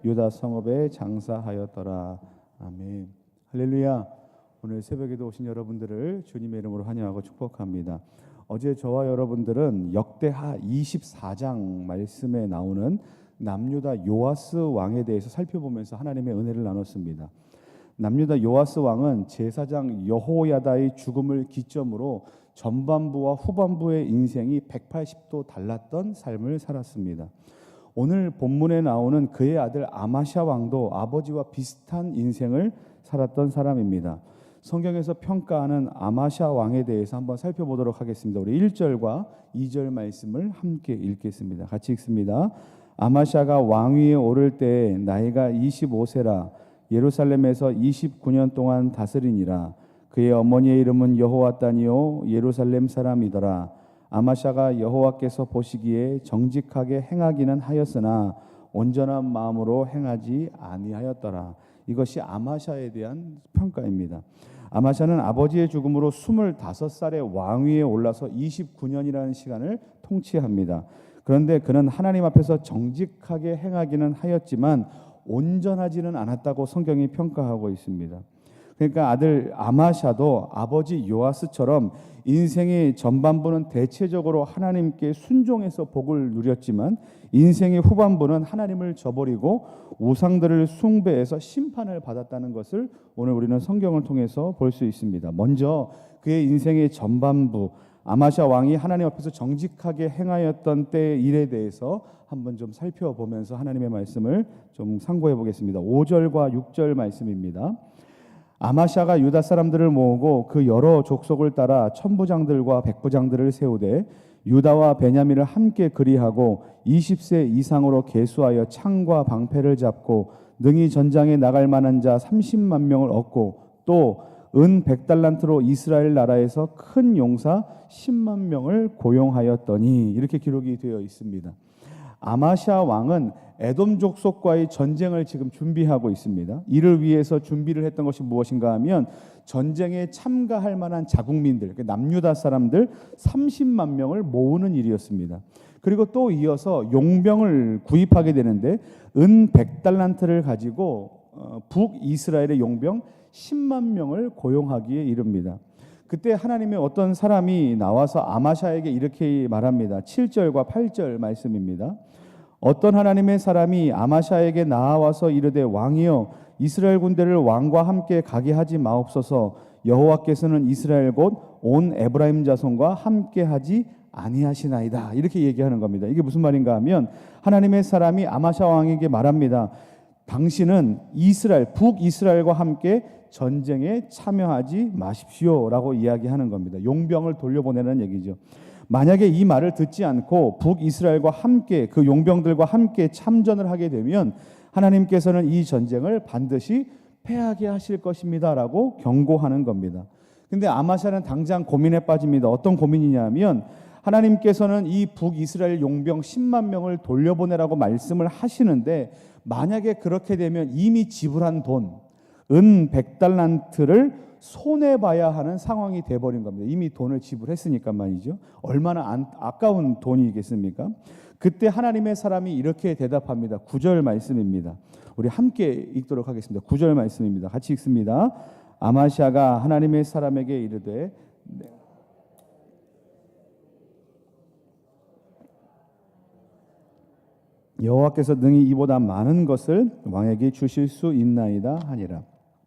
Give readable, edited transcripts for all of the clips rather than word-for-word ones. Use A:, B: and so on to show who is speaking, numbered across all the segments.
A: 유다 성읍에 장사하였더라. 아멘. 할렐루야. 오늘 새벽에도 오신 여러분들을 주님의 이름으로 환영하고 축복합니다. 어제 저와 여러분들은 역대하 24장 말씀에 나오는 남유다 요아스 왕에 대해서 살펴보면서 하나님의 은혜를 나눴습니다. 남유다 요아스 왕은 제사장 여호야다의 죽음을 기점으로 전반부와 후반부의 인생이 180도 달랐던 삶을 살았습니다. 오늘 본문에 나오는 그의 아들 아마샤 왕도 아버지와 비슷한 인생을 살았던 사람입니다. 성경에서 평가하는 아마샤 왕에 대해서 한번 살펴보도록 하겠습니다. 우리 1절과 2절 말씀을 함께 읽겠습니다. 같이 읽습니다. 아마샤가 왕위에 오를 때 나이가 25세라 예루살렘에서 29년 동안 다스리니라. 그의 어머니의 이름은 여호와단이요 예루살렘 사람이더라. 아마샤가 여호와께서 보시기에 정직하게 행하기는 하였으나 온전한 마음으로 행하지 아니하였더라. 이것이 아마샤에 대한 평가입니다. 아마샤는 아버지의 죽음으로 25살의 왕위에 올라서 29년이라는 시간을 통치합니다. 그런데 그는 하나님 앞에서 정직하게 행하기는 하였지만 온전하지는 않았다고 성경이 평가하고 있습니다. 그러니까 아들 아마샤도 아버지 요아스처럼 인생의 전반부는 대체적으로 하나님께 순종해서 복을 누렸지만 인생의 후반부는 하나님을 저버리고 우상들을 숭배해서 심판을 받았다는 것을 오늘 우리는 성경을 통해서 볼 수 있습니다. 먼저 그의 인생의 전반부 아마샤 왕이 하나님 앞에서 정직하게 행하였던 때의 일에 대해서 한번 좀 살펴보면서 하나님의 말씀을 좀 상고해 보겠습니다. 5절과 6절 말씀입니다. 아마샤가 유다 사람들을 모으고 그 여러 족속을 따라 천부장들과 백부장들을 세우되 유다와 베냐민을 함께 그리하고 20세 이상으로 계수하여 창과 방패를 잡고 능히 전장에 나갈 만한 자 30만 명을 얻고 또 은 100달란트로 이스라엘 나라에서 큰 용사 10만 명을 고용하였더니 이렇게 기록이 되어 있습니다. 아마샤 왕은 에돔 족속과의 전쟁을 지금 준비하고 있습니다. 이를 위해서 준비를 했던 것이 무엇인가 하면 전쟁에 참가할 만한 자국민들, 남유다 사람들 30만 명을 모으는 일이었습니다. 그리고 또 이어서 용병을 구입하게 되는데 은 100달란트를 가지고 북이스라엘의 용병 10만 명을 고용하기에 이릅니다. 그때 하나님의 어떤 사람이 나와서 아마샤에게 이렇게 말합니다. 7절과 8절 말씀입니다. 어떤 하나님의 사람이 아마샤에게 나와서 이르되 왕이여 이스라엘 군대를 왕과 함께 가게 하지 마옵소서. 여호와께서는 이스라엘 곧 온 에브라임 자손과 함께 하지 아니하시나이다. 이렇게 얘기하는 겁니다. 이게 무슨 말인가 하면 하나님의 사람이 아마샤 왕에게 말합니다. 당신은 이스라엘 북이스라엘과 함께 전쟁에 참여하지 마십시오라고 이야기하는 겁니다. 용병을 돌려보내는 얘기죠. 만약에 이 말을 듣지 않고 북이스라엘과 함께 그 용병들과 함께 참전을 하게 되면 하나님께서는 이 전쟁을 반드시 패하게 하실 것입니다라고 경고하는 겁니다. 근데 아마샤는 당장 고민에 빠집니다. 어떤 고민이냐면 하나님께서는 이 북이스라엘 용병 10만 명을 돌려보내라고 말씀을 하시는데 만약에 그렇게 되면 이미 지불한 돈 은 100달란트를 손해봐야 하는 상황이 돼버린 겁니다. 이미 돈을 지불했으니까 말이죠. 얼마나 아까운 돈이겠습니까? 그때 하나님의 사람이 이렇게 대답합니다. 9절 말씀입니다. 우리 함께 읽도록 하겠습니다. 9절 말씀입니다. 같이 읽습니다. 아마샤가 하나님의 사람에게 이르되 여호와께서 능히 이보다 많은 것을 왕에게 주실 수 있나이다 하니라.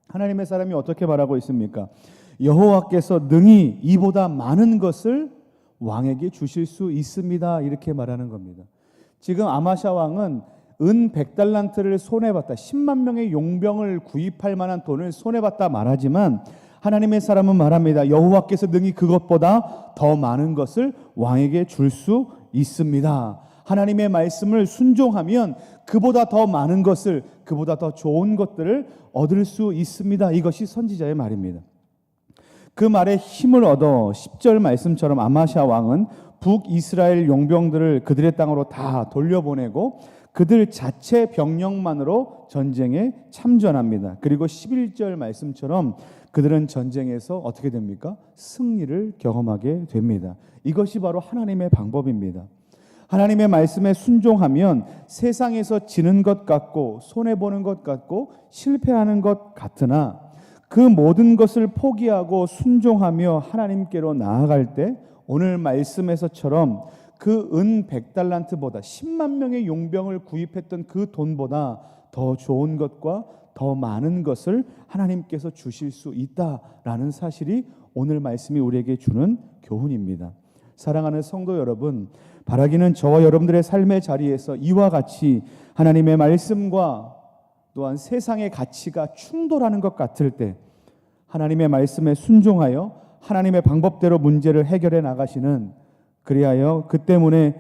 A: 하나님의 사람이 어떻게 말하고 있습니까? 여호와께서 능히 이보다 많은 것을 왕에게 주실 수 있습니다. 이렇게 말하는 겁니다. 지금 아마샤 왕은 은 100달란트를 손해봤다. 10만 명의 용병을 구입할 만한 돈을 손해봤다 말하지만 하나님의 사람은 말합니다. 여호와께서 능히 그것보다 더 많은 것을 왕에게 줄 수 있습니다. 하나님의 말씀을 순종하면 그보다 더 많은 것을, 그보다 더 좋은 것들을 얻을 수 있습니다. 이것이 선지자의 말입니다. 그 말에 힘을 얻어 10절 말씀처럼 아마샤 왕은 북이스라엘 용병들을 그들의 땅으로 다 돌려보내고 그들 자체 병력만으로 전쟁에 참전합니다. 그리고 11절 말씀처럼 그들은 전쟁에서 어떻게 됩니까? 승리를 경험하게 됩니다. 이것이 바로 하나님의 방법입니다. 하나님의 말씀에 순종하면 세상에서 지는 것 같고 손해보는 것 같고 실패하는 것 같으나 그 모든 것을 포기하고 순종하며 하나님께로 나아갈 때 오늘 말씀에서처럼 그 은 100달란트보다 10만 명의 용병을 구입했던 그 돈보다 더 좋은 것과 더 많은 것을 하나님께서 주실 수 있다라는 사실이 오늘 말씀이 우리에게 주는 교훈입니다. 사랑하는 성도 여러분, 바라기는 저와 여러분들의 삶의 자리에서 이와 같이 하나님의 말씀과 또한 세상의 가치가 충돌하는 것 같을 때 하나님의 말씀에 순종하여 하나님의 방법대로 문제를 해결해 나가시는, 그리하여 그 때문에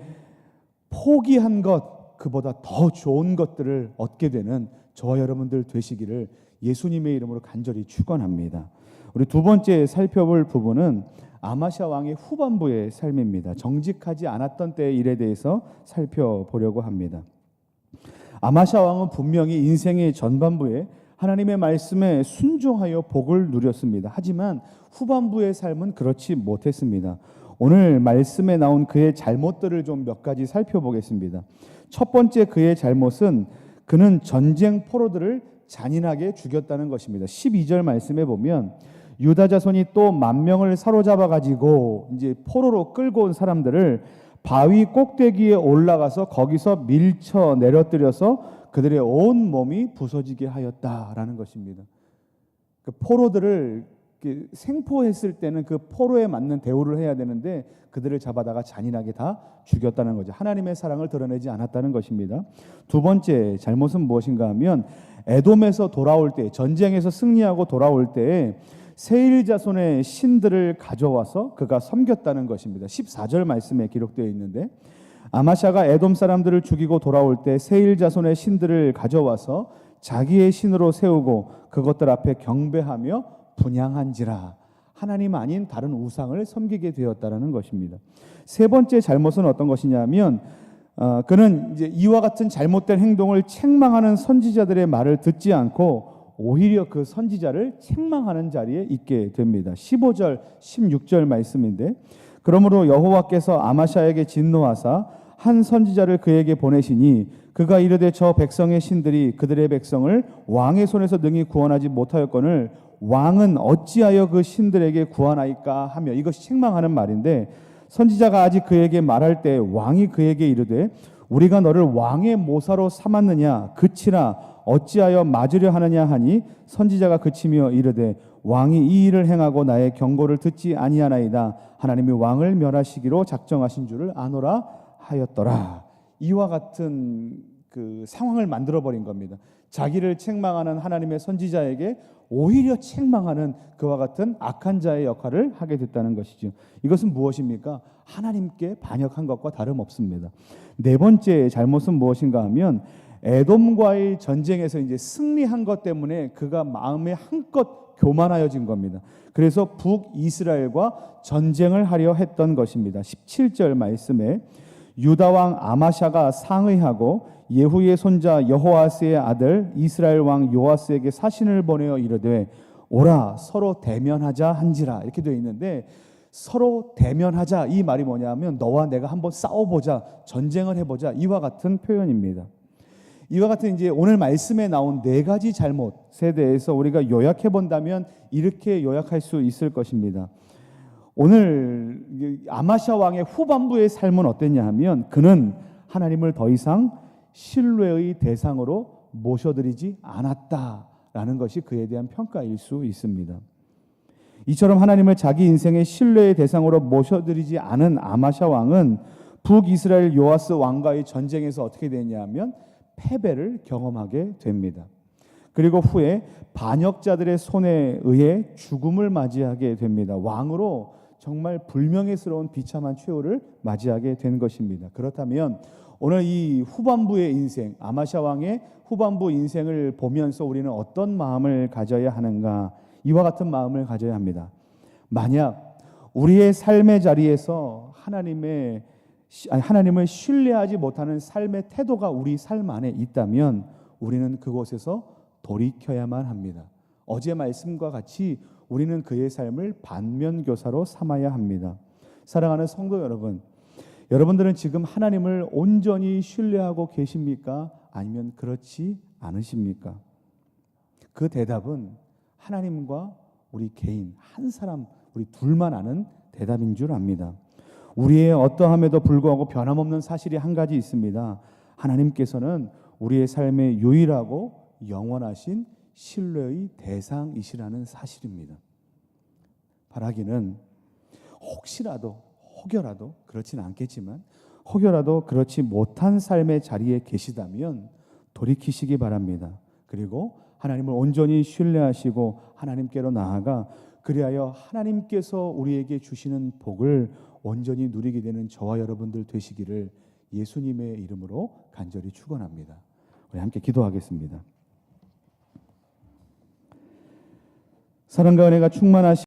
A: 포기한 것 그보다 더 좋은 것들을 얻게 되는 저와 여러분들 되시기를 예수님의 이름으로 간절히 축원합니다. 우리 두 번째 살펴볼 부분은 아마샤 왕의 후반부의 삶입니다. 정직하지 않았던 때의 일에 대해서 살펴보려고 합니다. 아마샤 왕은 분명히 인생의 전반부에 하나님의 말씀에 순종하여 복을 누렸습니다. 하지만 후반부의 삶은 그렇지 못했습니다. 오늘 말씀에 나온 그의 잘못들을 좀 몇 가지 살펴보겠습니다. 첫 번째 그의 잘못은 그는 전쟁 포로들을 잔인하게 죽였다는 것입니다. 12절 말씀에 보면 유다 자손이 또 10,000명을 사로잡아 가지고 이제 포로로 끌고 온 사람들을 바위 꼭대기에 올라가서 거기서 밀쳐 내려뜨려서 그들의 온 몸이 부서지게 하였다라는 것입니다. 그 포로들을 생포했을 때는 그 포로에 맞는 대우를 해야 되는데 그들을 잡아다가 잔인하게 다 죽였다는 거죠. 하나님의 사랑을 드러내지 않았다는 것입니다. 두 번째 잘못은 무엇인가 하면 에돔에서 돌아올 때, 전쟁에서 승리하고 돌아올 때에 세일 자손의 신들을 가져와서 그가 섬겼다는 것입니다. 14절 말씀에 기록되어 있는데 아마샤가 에돔 사람들을 죽이고 돌아올 때 세일 자손의 신들을 가져와서 자기의 신으로 세우고 그것들 앞에 경배하며 분향한지라, 하나님 아닌 다른 우상을 섬기게 되었다라는 것입니다. 세 번째 잘못은 어떤 것이냐면 그는 이제 이와 같은 잘못된 행동을 책망하는 선지자들의 말을 듣지 않고 오히려 그 선지자를 책망하는 자리에 있게 됩니다. 15절, 16절 말씀인데 그러므로 여호와께서 아마샤에게 진노하사 한 선지자를 그에게 보내시니 그가 이르되 저 백성의 신들이 그들의 백성을 왕의 손에서 능히 구원하지 못하였거늘 왕은 어찌하여 그 신들에게 구하나이까 하며, 이것이 책망하는 말인데 선지자가 아직 그에게 말할 때 왕이 그에게 이르되 우리가 너를 왕의 모사로 삼았느냐 그치라 어찌하여 맞으려 하느냐 하니 선지자가 그치며 이르되 왕이 이 일을 행하고 나의 경고를 듣지 아니하나이다. 하나님이 왕을 멸하시기로 작정하신 줄을 아노라 하였더라. 이와 같은 그 상황을 만들어버린 겁니다. 자기를 책망하는 하나님의 선지자에게 오히려 책망하는 그와 같은 악한 자의 역할을 하게 됐다는 것이죠. 이것은 무엇입니까? 하나님께 반역한 것과 다름없습니다. 네 번째 잘못은 무엇인가 하면 에돔과의 전쟁에서 이제 승리한 것 때문에 그가 마음에 한껏 교만하여진 겁니다. 그래서 북이스라엘과 전쟁을 하려 했던 것입니다. 17절 말씀에 유다 왕 아마샤가 상의하고 예후의 손자 여호아스의 아들 이스라엘 왕 요아스에게 사신을 보내어 이르되 오라 서로 대면하자 한지라, 이렇게 되어 있는데 서로 대면하자, 이 말이 뭐냐면 너와 내가 한번 싸워보자, 전쟁을 해보자, 이와 같은 표현입니다. 이와 같은 이제 오늘 말씀에 나온 네 가지 잘못에 대해서 우리가 요약해 본다면 이렇게 요약할 수 있을 것입니다. 오늘 아마샤 왕의 후반부의 삶은 어땠냐 하면 그는 하나님을 더 이상 신뢰의 대상으로 모셔드리지 않았다라는 것이 그에 대한 평가일 수 있습니다. 이처럼 하나님을 자기 인생의 신뢰의 대상으로 모셔드리지 않은 아마샤 왕은 북이스라엘 요아스 왕과의 전쟁에서 어떻게 되냐면 패배를 경험하게 됩니다. 그리고 후에 반역자들의 손에 의해 죽음을 맞이하게 됩니다. 왕으로 정말 불명예스러운 비참한 최후를 맞이하게 된 것입니다. 그렇다면 오늘 이 후반부의 인생, 아마샤 왕의 후반부 인생을 보면서 우리는 어떤 마음을 가져야 하는가? 이와 같은 마음을 가져야 합니다. 만약 우리의 삶의 자리에서 하나님을 신뢰하지 못하는 삶의 태도가 우리 삶 안에 있다면 우리는 그곳에서 돌이켜야만 합니다. 어제 말씀과 같이 우리는 그의 삶을 반면교사로 삼아야 합니다. 사랑하는 성도 여러분, 여러분들은 지금 하나님을 온전히 신뢰하고 계십니까? 아니면 그렇지 않으십니까? 그 대답은 하나님과 우리 개인 한 사람, 우리 둘만 아는 대답인 줄 압니다. 우리의 어떠함에도 불구하고 변함없는 사실이 한 가지 있습니다. 하나님께서는 우리의 삶의 유일하고 영원하신 신뢰의 대상이시라는 사실입니다. 바라기는 혹여라도 그렇진 않겠지만 혹여라도 그렇지 못한 삶의 자리에 계시다면 돌이키시기 바랍니다. 그리고 하나님을 온전히 신뢰하시고 하나님께로 나아가 그리하여 하나님께서 우리에게 주시는 복을 온전히 누리게 되는 저와 여러분들 되시기를 예수님의 이름으로 간절히 축원합니다. 우리 함께 기도하겠습니다. 사랑과 은혜가 충만하신